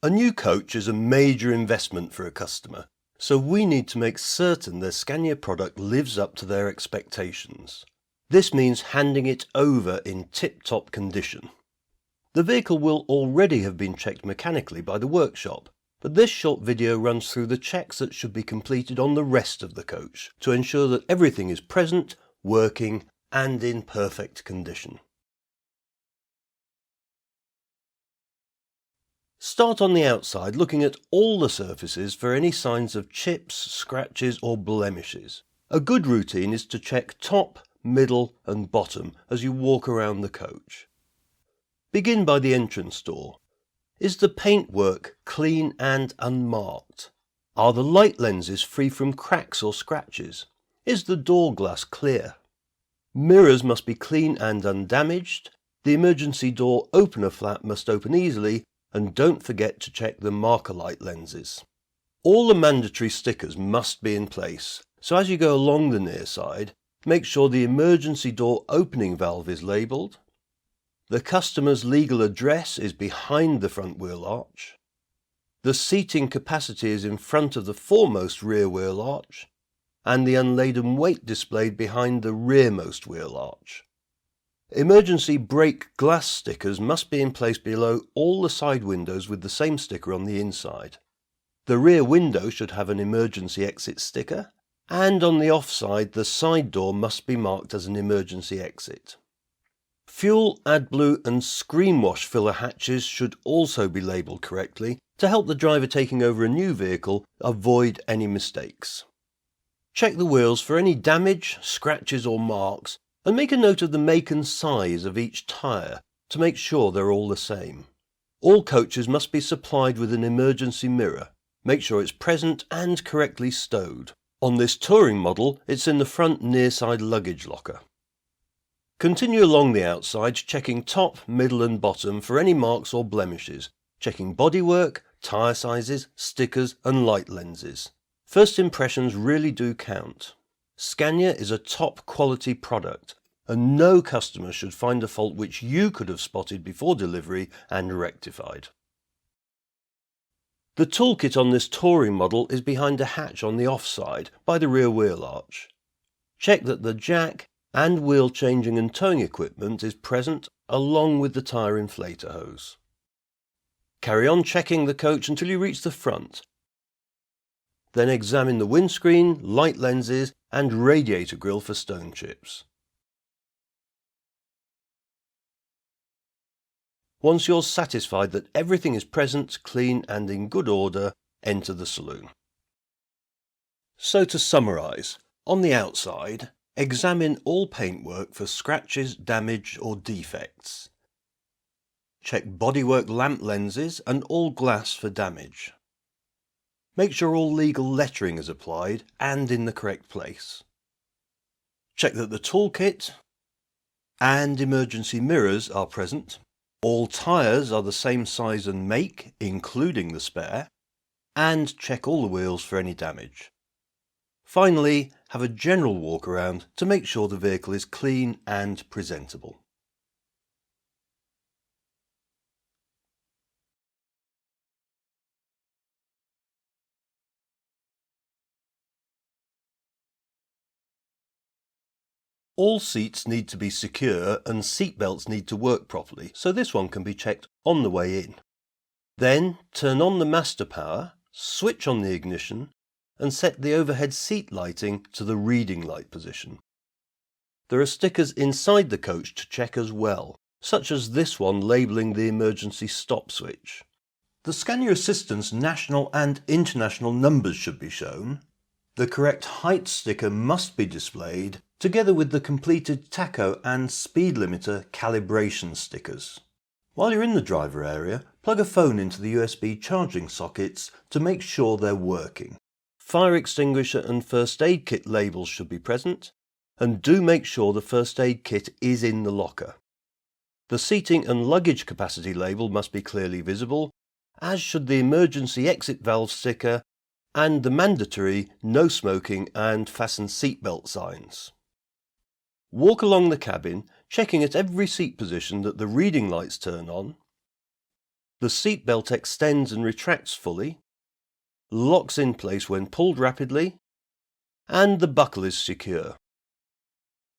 A new coach is a major investment for a customer, so we need to make certain their Scania product lives up to their expectations. This means handing it over in tip-top condition. The vehicle will already have been checked mechanically by the workshop, but this short video runs through the checks that should be completed on the rest of the coach to ensure that everything is present, working and in perfect condition. Start on the outside looking at all the surfaces for any signs of chips, scratches or blemishes. A good routine is to check top, middle and bottom as you walk around the coach. Begin by the entrance door. Is the paintwork clean and unmarked? Are the light lenses free from cracks or scratches? Is the door glass clear? Mirrors must be clean and undamaged. The emergency door opener flap must open easily, and don't forget to check the marker light lenses. All the mandatory stickers must be in place, so as you go along the near side, make sure the emergency door opening valve is labelled. The customer's legal address is behind the front wheel arch. The seating capacity is in front of the foremost rear wheel arch, and the unladen weight displayed behind the rearmost wheel arch. Emergency brake glass stickers must be in place below all the side windows with the same sticker on the inside. The rear window should have an emergency exit sticker, and on the off side the side door must be marked as an emergency exit. Fuel, AdBlue and screen wash filler hatches should also be labelled correctly to help the driver taking over a new vehicle avoid any mistakes. Check the wheels for any damage, scratches or marks, and make a note of the make and size of each tyre to make sure they're all the same. All coaches must be supplied with an emergency mirror. Make sure it's present and correctly stowed. On this touring model, it's in the front near side luggage locker. Continue along the outside, checking top, middle and bottom for any marks or blemishes, checking bodywork, tyre sizes, stickers and light lenses. First impressions really do count. Scania is a top quality product, and no customer should find a fault which you could have spotted before delivery and rectified. The toolkit on this touring model is behind a hatch on the offside by the rear wheel arch. Check that the jack and wheel changing and towing equipment is present along with the tyre inflator hose. Carry on checking the coach until you reach the front. Then examine the windscreen, light lenses and radiator grille for stone chips. Once you're satisfied that everything is present, clean and in good order, enter the saloon. So to summarise, on the outside, examine all paintwork for scratches, damage or defects. Check bodywork lamp lenses and all glass for damage. Make sure all legal lettering is applied and in the correct place. Check that the toolkit and emergency mirrors are present. All tyres are the same size and make, including the spare, and check all the wheels for any damage. Finally, have a general walk around to make sure the vehicle is clean and presentable. All seats need to be secure and seat belts need to work properly, so this one can be checked on the way in. Then turn on the master power, switch on the ignition and set the overhead seat lighting to the reading light position. There are stickers inside the coach to check as well, such as this one labelling the emergency stop switch. The Scania Assistance national and international numbers should be shown. The correct height sticker must be displayed, together with the completed tacho and speed limiter calibration stickers. While you're in the driver area, plug a phone into the USB charging sockets to make sure they're working. Fire extinguisher and first aid kit labels should be present, and do make sure the first aid kit is in the locker. The seating and luggage capacity label must be clearly visible, as should the emergency exit valve sticker and the mandatory no smoking and fasten seatbelt signs. Walk along the cabin, checking at every seat position that the reading lights turn on. The seatbelt extends and retracts fully, locks in place when pulled rapidly, and the buckle is secure.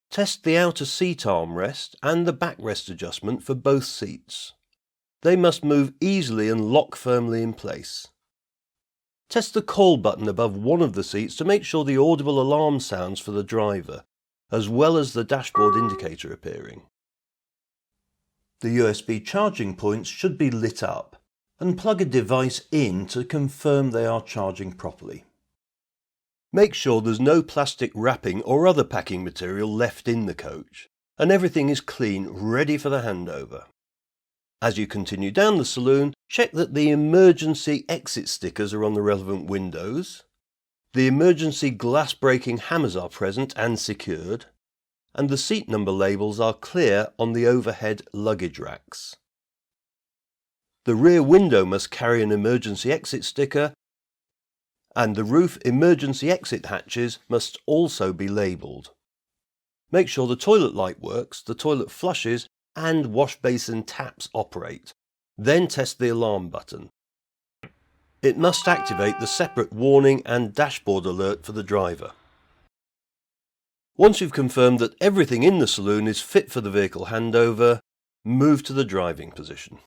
Test the outer seat armrest and the backrest adjustment for both seats. They must move easily and lock firmly in place. Test the call button above one of the seats to make sure the audible alarm sounds for the driver, as well as the dashboard indicator appearing. The USB charging points should be lit up, and plug a device in to confirm they are charging properly. Make sure there's no plastic wrapping or other packing material left in the coach, and everything is clean, ready for the handover. As you continue down the saloon, check that the emergency exit stickers are on the relevant windows, the emergency glass breaking hammers are present and secured, and the seat number labels are clear on the overhead luggage racks. The rear window must carry an emergency exit sticker, and the roof emergency exit hatches must also be labelled. Make sure the toilet light works, the toilet flushes, and wash basin taps operate. Then test the alarm button. It must activate the separate warning and dashboard alert for the driver. Once you've confirmed that everything in the saloon is fit for the vehicle handover, move to the driving position.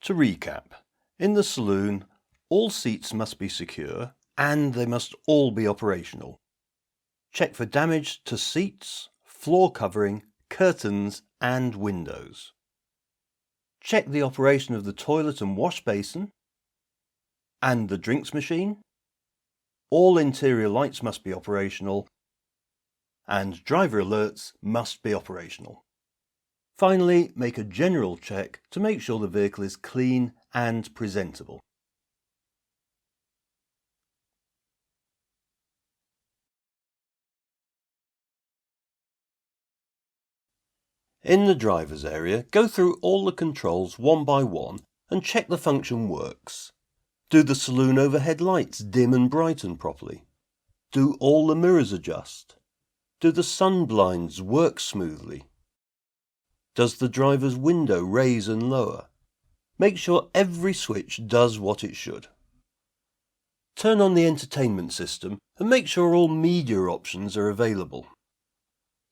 To recap, in the saloon, all seats must be secure and they must all be operational. Check for damage to seats, floor covering, curtains and windows. Check the operation of the toilet and wash basin and the drinks machine. All interior lights must be operational and driver alerts must be operational. Finally, make a general check to make sure the vehicle is clean and presentable. In the driver's area, go through all the controls one by one and check the function works. Do the saloon overhead lights dim and brighten properly? Do all the mirrors adjust? Do the sun blinds work smoothly? Does the driver's window raise and lower? Make sure every switch does what it should. Turn on the entertainment system and make sure all media options are available.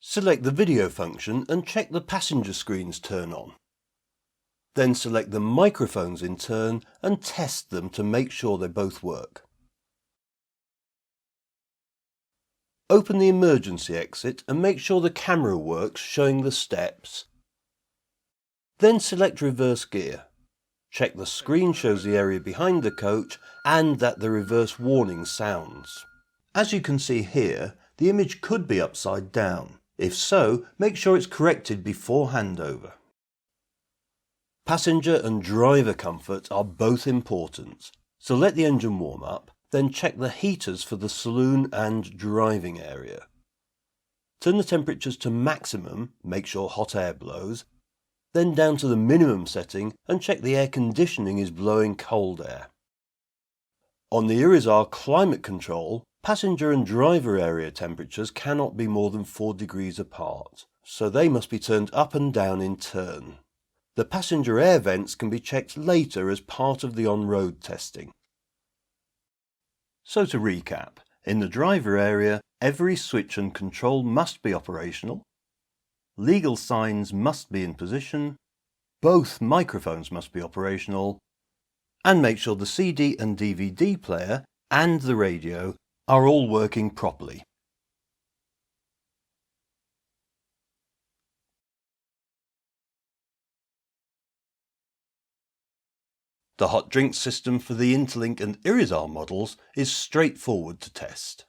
Select the video function and check the passenger screens turn on. Then select the microphones in turn and test them to make sure they both work. Open the emergency exit and make sure the camera works, showing the steps. Then select reverse gear. Check the screen shows the area behind the coach and that the reverse warning sounds. As you can see here, the image could be upside down. If so, make sure it's corrected before handover. Passenger and driver comfort are both important, so let the engine warm up, then check the heaters for the saloon and driving area. Turn the temperatures to maximum, make sure hot air blows, then down to the minimum setting and check the air conditioning is blowing cold air. On the Irizar climate control, passenger and driver area temperatures cannot be more than 4 degrees apart, so they must be turned up and down in turn. The passenger air vents can be checked later as part of the on-road testing. So to recap, in the driver area, every switch and control must be operational, legal signs must be in position, both microphones must be operational, and make sure the CD and DVD player and the radio are all working properly. The hot drink system for the Interlink and Irizar models is straightforward to test.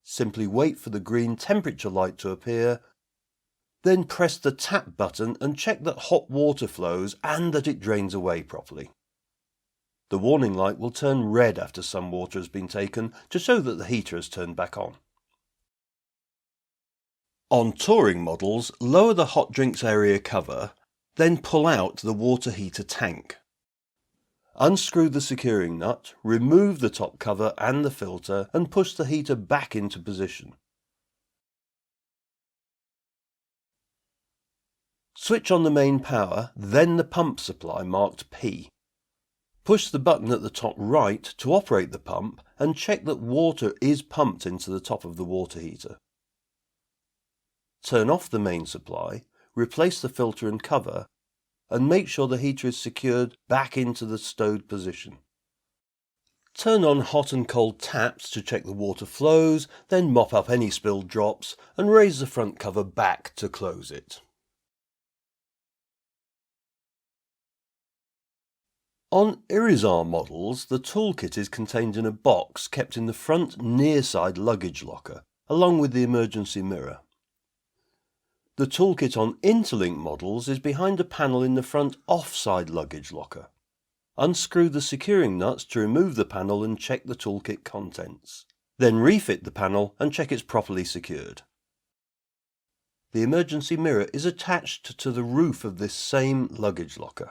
Simply wait for the green temperature light to appear, then press the tap button and check that hot water flows and that it drains away properly. The warning light will turn red after some water has been taken to show that the heater has turned back on. On touring models, lower the hot drinks area cover, then pull out the water heater tank. Unscrew the securing nut, remove the top cover and the filter and push the heater back into position. Switch on the main power, then the pump supply marked P. Push the button at the top right to operate the pump and check that water is pumped into the top of the water heater. Turn off the main supply, replace the filter and cover, and make sure the heater is secured back into the stowed position. Turn on hot and cold taps to check the water flows, then mop up any spilled drops and raise the front cover back to close it. On Irizar models, the toolkit is contained in a box kept in the front near side luggage locker, along with the emergency mirror. The toolkit on Interlink models is behind a panel in the front offside luggage locker. Unscrew the securing nuts to remove the panel and check the toolkit contents. Then refit the panel and check it's properly secured. The emergency mirror is attached to the roof of this same luggage locker.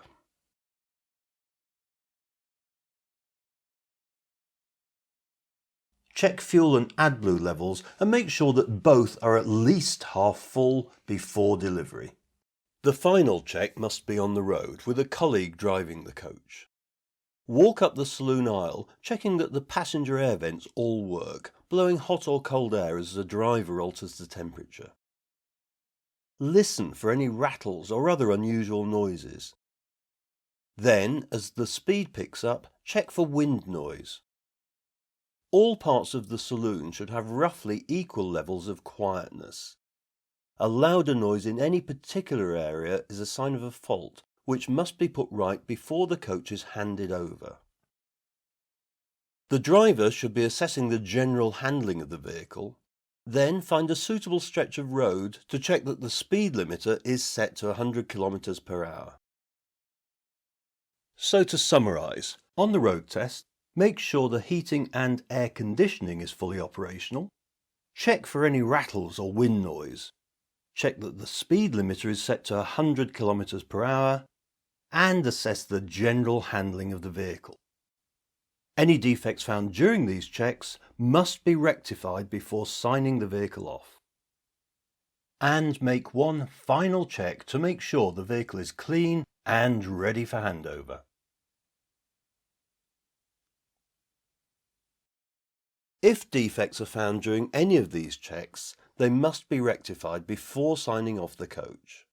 Check fuel and AdBlue levels and make sure that both are at least half full before delivery. The final check must be on the road with a colleague driving the coach. Walk up the saloon aisle, checking that the passenger air vents all work, blowing hot or cold air as the driver alters the temperature. Listen for any rattles or other unusual noises. Then, as the speed picks up, check for wind noise. All parts of the saloon should have roughly equal levels of quietness. A louder noise in any particular area is a sign of a fault, which must be put right before the coach is handed over. The driver should be assessing the general handling of the vehicle, then find a suitable stretch of road to check that the speed limiter is set to 100 km per hour. So to summarise, on the road test, make sure the heating and air conditioning is fully operational. Check for any rattles or wind noise. Check that the speed limiter is set to 100 km per hour. And assess the general handling of the vehicle. Any defects found during these checks must be rectified before signing the vehicle off. And make one final check to make sure the vehicle is clean and ready for handover. If defects are found during any of these checks, they must be rectified before signing off the coach.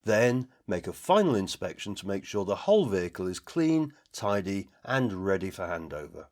Then make a final inspection to make sure the whole vehicle is clean, tidy and ready for handover.